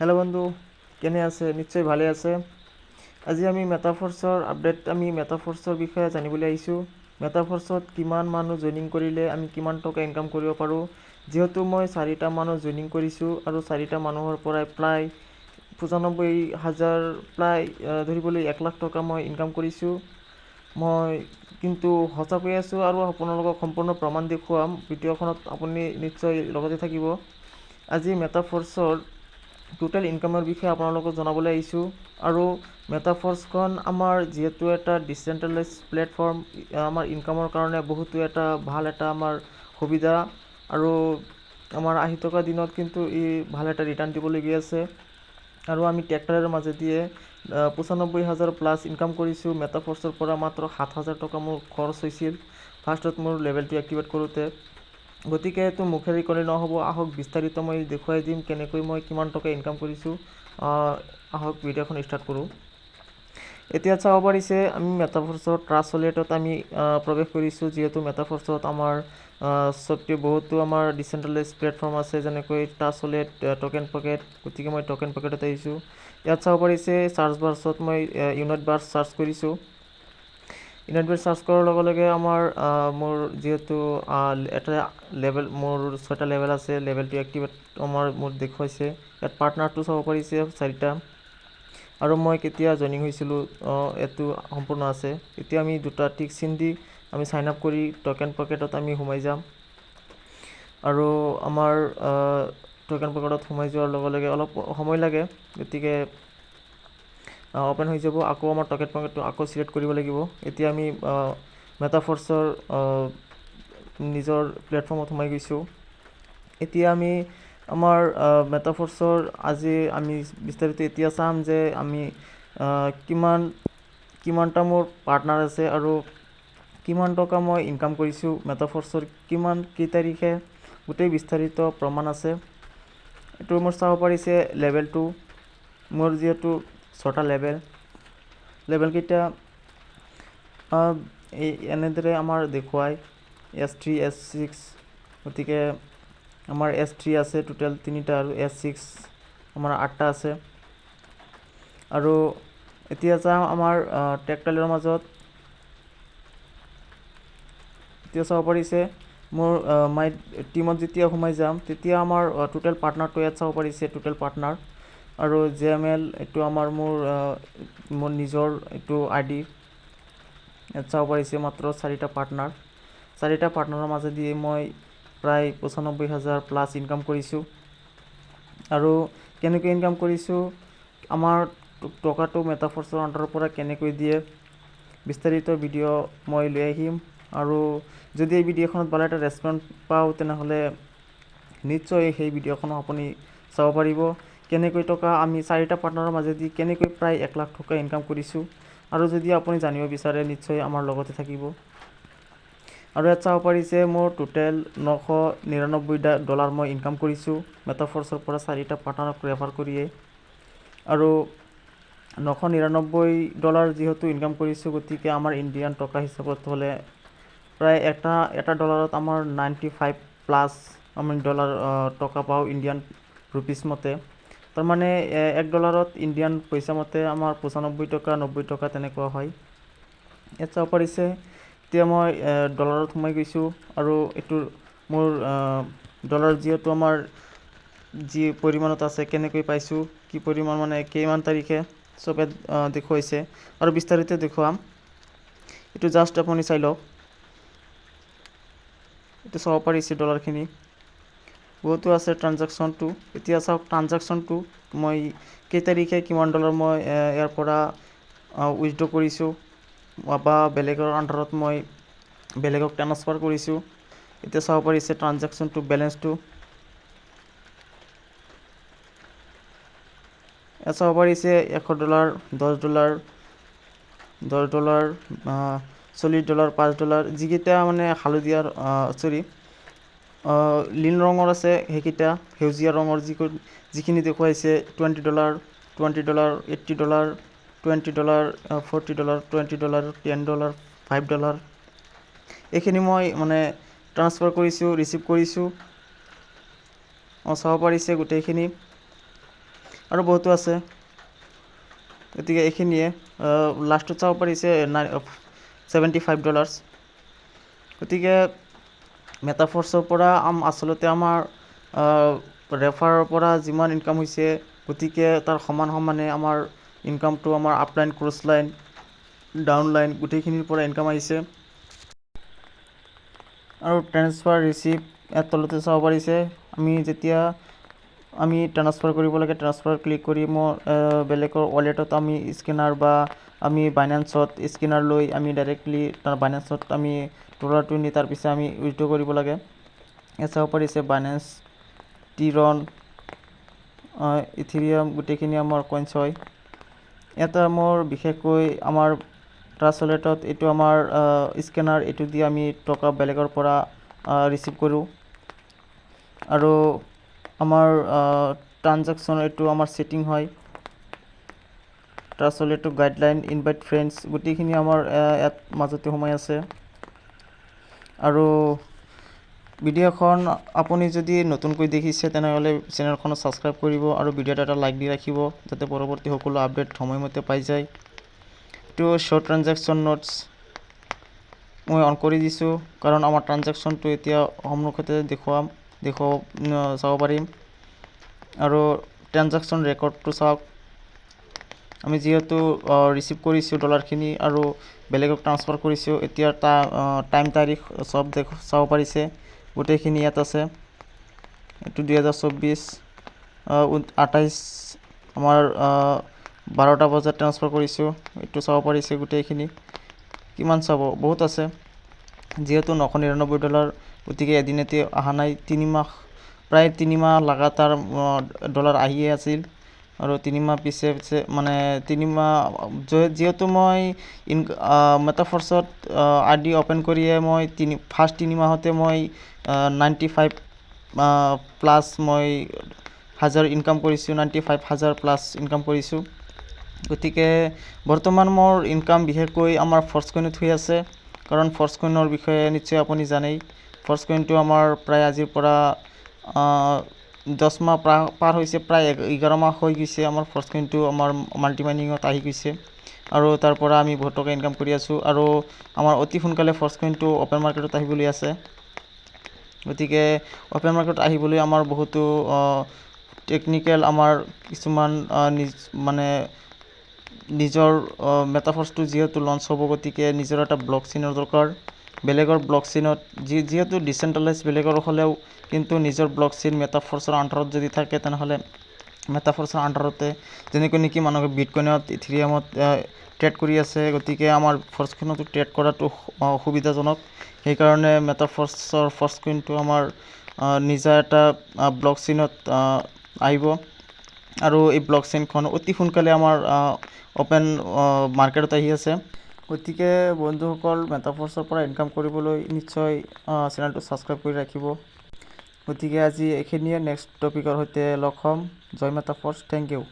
Hello বন্ধু, কেনে আছে? নিশ্চয় ভালে আছে। আজি আমি মেটাফৰ্ছৰ বিষয়ে জানিবলৈ আহিছোঁ। মেটাফৰ্ছত কিমান মানুহ জইনিং কৰিলে আমি কিমান টকা ইনকাম কৰিব পাৰোঁ। যিহেতু মই 4টা মানুহ জইনিং কৰিছোঁ আৰু 4টা মানুহৰ পৰাই প্ৰায় 95,000 প্ৰায় ধৰিবলৈ 1 লাখ টকা মই ইনকাম কৰিছোঁ। মই কিন্তু সঁচা কৈ আছোঁ আৰু আপোনালোকক সম্পূৰ্ণ প্ৰমাণ দেখুৱাম। ভিডিঅ'খনত আপুনি নিশ্চয় লগতে থাকিব। আজি মেটাফৰ্ছৰ টোটেল ইনকামৰ বিষয়ে আপোনালোকক জনাবলৈ আহিছোঁ। আৰু মেটাফৰ্ছখন আমাৰ যিহেতু এটা ডিচেণ্ট্ৰেলাইজ প্লেটফৰ্ম, আমাৰ ইনকামৰ কাৰণে বহুতো এটা ভাল এটা আমাৰ সুবিধা। আৰু আমাৰ আহি থকা দিনত কিন্তু ই ভাল এটা ৰিটাৰ্ণ দিবলৈ গৈ আছে। আৰু আমি ট্ৰেক্টৰৰ মাজেদিয়ে 95,000 প্লাছ ইনকাম কৰিছোঁ। মেটাফৰ্ছৰ পৰা মাত্ৰ 7,000 টকা মোৰ খৰচ হৈছিল ফাৰ্ষ্টত মোৰ লেভেলটো এক্টিভেট কৰোঁতে। গতিকে এইটো মুখেৰে ক'লে নহ'ব, আহক বিস্তাৰিত মই দেখুৱাই দিম কেনেকৈ মই কিমান টকা ইনকাম কৰিছোঁ। আহক ভিডিঅ'খন ষ্টাৰ্ট কৰোঁ। এতিয়া চাব পাৰিছে আমি মেটাফৰ্ছৰ ট্ৰাষ্ট ৱালেটত আমি প্ৰৱেশ কৰিছোঁ। যিহেতু মেটাফৰ্ছত আমাৰ চবতকৈ বহুতো আমাৰ ডিচেণ্ট্ৰেলাইজ প্লেটফৰ্ম আছে, যেনেকৈ ট্ৰাষ্ট ৱালেট, টকেন পকেট। গতিকে মই টকেন পকেটত আহিছোঁ। ইয়াত চাব পাৰিছে চাৰ্চ বাৰ্ছত মই ইউনাইট বাৰ্ছ চাৰ্চ কৰিছোঁ। ইউনাইট বাৰ্ছ চাৰ্চ কৰাৰ লগে লগে আমাৰ মোৰ যিহেতু এটা লেভেল, মোৰ 6টা লেভেল আছে, লেভেলটো এক্টিভেট মোৰ দেখুৱাইছে। ইয়াত পাৰ্টনাৰটো চাব পাৰিছে 4টা। আৰু মই কেতিয়া জইনিং হৈছিলোঁ এইটো সম্পূৰ্ণ আছে। এতিয়া আমি 2টা টিক চিন দি আমি চাইন আপ কৰি টকেন পকেটত আমি সোমাই যাম। আৰু আমাৰ টকেন পকেটত সোমাই যোৱাৰ লগে লগে অলপ সময় লাগে, গতিকে অ'পেন হৈ যাব। আকৌ আমাৰ টকেন পকেটটো আকৌ চিলেক্ট কৰিব লাগিব। এতিয়া আমি মেটাফৰ্ছৰ নিজৰ প্লেটফৰ্মত সোমাই গৈছোঁ। এতিয়া আমি আমাৰ মেটাফৰ্ছৰ আজি আমি বিস্তাৰিত এতিয়া চাম যে আমি কিমানটা মোৰ পাৰ্টনাৰ আছে আৰু কিমান টকা মই ইনকাম কৰিছোঁ। মেটাফৰ্ছৰ কেই তাৰিখে গোটেই বিস্তাৰিত প্ৰমাণ আছে। এইটো মোৰ চাব পাৰিছে লেভেলটো। মোৰ যিহেতু 6টা লেভেলকেইটা এনেদৰে আমাৰ দেখুৱায় S3, S6। গতিকে আমাৰ S3 আছে টোটেল 3টা আৰু S6 আমাৰ 8টা আছে। আৰু এতিয়া চাম আমাৰ ট্ৰেক্টৰৰ মাজত। এতিয়া চাব পাৰিছে মোৰ মাই টীমত যেতিয়া সোমাই যাম তেতিয়া আমাৰ টোটেল পাৰ্টনাৰটো ইয়াত চাব পাৰিছে, টোটেল পাৰ্টনাৰ। আৰু JML এইটো আমাৰ মোৰ নিজৰ এইটো ID। ইয়াত চাব পাৰিছে মাত্ৰ 4টা পাৰ্টনাৰ। 4টা পাৰ্টনাৰৰ মাজেদি মই প্ৰায় 95,000 প্লাছ ইনকাম কৰিছোঁ। আৰু কেনেকৈ ইনকাম কৰিছোঁ, আমাৰ টকাটো মেটাফৰ্ছৰ আণ্ডাৰৰ পৰা কেনেকৈ দিয়ে, বিস্তাৰিত ভিডিঅ' মই লৈ আহিম। আৰু যদি এই ভিডিঅ'খনত ভাল এটা ৰেছপন্স পাওঁ তেনেহ'লে নিশ্চয় সেই ভিডিঅ'খনো আপুনি চাব পাৰিব। কেনেকৈ টকা আমি 4টা পাৰ্টনাৰৰ মাজেদি কেনেকৈ প্ৰায় 1 লাখ টকা ইনকাম কৰিছোঁ। আৰু যদি আপুনি জানিব বিচাৰে নিশ্চয় আমাৰ লগতে থাকিব। আৰু ইয়াত চাব পাৰিছে মোৰ টোটেল $999 মই ইনকাম কৰিছোঁ মেটাফৰ্ছৰ পৰা 4টা পাৰ্টনাৰক ৰেফাৰ কৰিয়ে। আৰু $999 যিহেতু ইনকাম কৰিছোঁ, গতিকে আমাৰ ইণ্ডিয়ান টকা হিচাপত হ'লে প্ৰায় এটা ডলাৰত আমাৰ 95 প্লাছ আমি টকা পাওঁ ইণ্ডিয়ান ৰুপিজ মতে। তাৰমানে $1 ইণ্ডিয়ান পইচা মতে আমাৰ 95 টকা 90 টকা তেনেকুৱা হয়। ইয়াত চাব পাৰিছে এতিয়া মই ডলাৰত সোমাই গৈছোঁ। আৰু এইটো মোৰ ডলাৰ যিহেতু আমাৰ যি পৰিমাণত আছে, কেনেকৈ পাইছোঁ, কি পৰিমাণ মানে কিমান তাৰিখে চবে দেখুৱাইছে আৰু বিস্তাৰিত দেখুৱাম। এইটো জাষ্ট আপুনি চাই লওক। এইটো চাব পাৰিছে ডলাৰখিনি বহুতো আছে ট্ৰানজেকশ্যনটো। এতিয়া চাওক ট্ৰানজেকশ্যনটো, মই কেই তাৰিখে কিমান ডলাৰ মই ইয়াৰ পৰা উইথড্ৰ কৰিছোঁ বা বেলেগৰ আণ্ডাৰত মই বেলেগক ট্ৰান্সফাৰ কৰিছোঁ। এতিয়া চাব পাৰিছে ট্ৰানজেকশ্যনটো, বেলেঞ্চটো। ইয়াত চাব পাৰিছে $100, $10, $10, $40, $5, যিকেইটা মানে হালধীয়াৰ লীল ৰঙৰ আছে সেইকেইটা, সেউজীয়া ৰঙৰ যিখিনি দেখুৱাইছে $20, $20, $80, $20, $40, $20, $10, $5। এইখিনি মই মানে ট্ৰান্সফাৰ কৰিছোঁ, ৰিচিভ কৰিছোঁ। চাব পাৰিছে গোটেইখিনি। আৰু বহুতো আছে। গতিকে এইখিনিয়ে লাষ্টত চাব পাৰিছে $75। গতিকে মেটাফৰ্ছৰ পৰা আচলতে আমাৰ ৰেফাৰৰ পৰা যিমান ইনকাম হৈছে, গতিকে তাৰ সমানে আমাৰ ইনকামটো আমাৰ upline, cross line, down line গোটেইখিনিৰ পৰা ইনকাম আহিছে। আৰু ট্ৰেন্সফাৰ ৰিচিপ্ট ইয়াত তলতে চাব পাৰিছে। আমি ট্ৰান্সফাৰ কৰিব লাগে, ট্ৰান্সফাৰ ক্লিক কৰি মই বেলেগৰ ৱালেটত আমি স্কেনাৰ বা আমি বাইনেন্সত স্কেনাৰ লৈ আমি ডাইৰেক্টলি তাৰ বাইনেন্সত আমি ডলাৰটো নি তাৰপিছত আমি উইথড্ৰ কৰিব লাগে। ইয়াত চাব পাৰিছে বাইনেন্স, টিৰন, ইথেৰিয়াম গোটেইখিনি আমাৰ কইনছ হয়। ইয়াত মোৰ বিশেষকৈ আমাৰ ট্ৰাষ্ট ৱালেটত এইটো আমাৰ স্কেনাৰ, এইটো দি আমি টকা বেলেগৰ পৰা ৰিচিভ কৰোঁ। আৰু আমাৰ ট্ৰানজেকশ্যন এইটো আমাৰ ছেটিং হয়। ট্ৰাষ্ট ৱালেটটো গাইডলাইন, ইনভাইট ফ্ৰেণ্ডছ গোটেইখিনি আমাৰ ইয়াত মাজতে সোমাই আছে। আৰু ভিডিঅ'খন আপুনি যদি নতুনকৈ দেখিছে তেনেহ'লে চেনেলখনত ছাবস্ক্ৰাইব কৰিব আৰু ভিডিঅ'টো এটা লাইক দি ৰাখিব, যাতে পৰৱৰ্তী সকলো আপডেট সময়মতে পাই যায়। এইটো শ্ব' ট্ৰানজেকশ্যন নোটছ মই অন কৰি দিছোঁ, কাৰণ আমাৰ ট্ৰানজেকশ্যনটো এতিয়া সন্মুখতে চাব পাৰিম। আৰু ট্ৰানজেকশ্যন ৰেকৰ্ডটো চাওক। আমি যিহেতু ৰিচিভ কৰিছোঁ ডলাৰখিনি আৰু বেলেগক ট্ৰান্সফাৰ কৰিছোঁ, এতিয়া টাইম তাৰিখ চব চাব পাৰিছে, গোটেইখিনি ইয়াত আছে। এইটো 2024 28 আমাৰ 12টা বজাত ট্ৰান্সফাৰ কৰিছোঁ, এইটো চাব পাৰিছে গোটেইখিনি। কিমান চাব, বহুত আছে। যিহেতু $999, গতিকে এদিনতে অহা নাই, প্ৰায় 3 মাহ লাগাতাৰ ডলাৰ আহিয়ে আছিল। আৰু 3 মাহ পিছে মানে 3 মাহ যিহেতু মই মেটাফৰ্ছত ID অ'পেন কৰিয়ে মই ফাৰ্ষ্ট 3 মাহতে মই 95 প্লাছ মই হাজাৰ ইনকাম কৰিছোঁ, 95,000 প্লাছ ইনকাম কৰিছোঁ। গতিকে বৰ্তমান মোৰ ইনকাম বিশেষকৈ আমাৰ ফৰ্চ কইনত হৈ আছে, কাৰণ ফৰ্চ কইনৰ বিষয়ে নিশ্চয় আপুনি জানেই। ফৰ্চ কইনটো আমাৰ প্ৰায় আজিৰ পৰা 10 মাহ পাৰ হৈছে, প্ৰায় 11 মাহ হৈ গৈছে আমাৰ ফৰ্চ কইনটো আমাৰ মাল্টিমাইনিঙত আহি গৈছে। আৰু তাৰ পৰা আমি বহুত টকা ইনকাম কৰি আছোঁ। আৰু আমাৰ অতি সোনকালে ফৰ্চ কইনটো অ'পেন মাৰ্কেটত আহিবলৈ আছে। গতিকে অ'পেন মাৰ্কেটত আহিবলৈ আমাৰ বহুতো টেকনিকেল আমাৰ কিছুমান মানে নিজৰ মেটাফৰ্ছটো যিহেতু লঞ্চ হ'ব, গতিকে নিজৰ এটা ব্লক চেইনৰ দৰকাৰ। বেলেগৰ ব্লক চেইনত যিহেতু ডিচেণ্ট্ৰেলাইজ বেলেগৰ হ'লেও, কিন্তু নিজৰ ব্লক চেইন মেটাফৰ্ছৰ আণ্ডাৰত যদি থাকে, তেনেহ'লে মেটাফৰ্ছৰ আণ্ডাৰতে যেনেকৈ নেকি মানুহে বিটকইনত, ইথেৰিয়ামত ট্ৰেড কৰি আছে, গতিকে আমাৰ ফৰ্চখনতো ট্ৰেড কৰাটো সুবিধাজনক। সেইকাৰণে মেটাফৰ্ছৰ ফৰ্চ কইনটো আমাৰ নিজা এটা ব্লক চেইনত আহিব। আৰু এই ব্লক চেইনখন অতি সোনকালে আমাৰ অ'পেন মাৰ্কেটত আহি আছে। গতিকে বন্ধুসকল, মেটাফৰ্ছৰ পৰা ইনকাম কৰিবলৈ নিশ্চয় চেনেলটো ছাবস্ক্ৰাইব কৰি ৰাখিব। গতিকে আজি এইখিনিয়ে, নেক্সট টপিকৰ সৈতে লগ হ'ম। জয় মেটাফৰ্ছ, থেংক ইউ।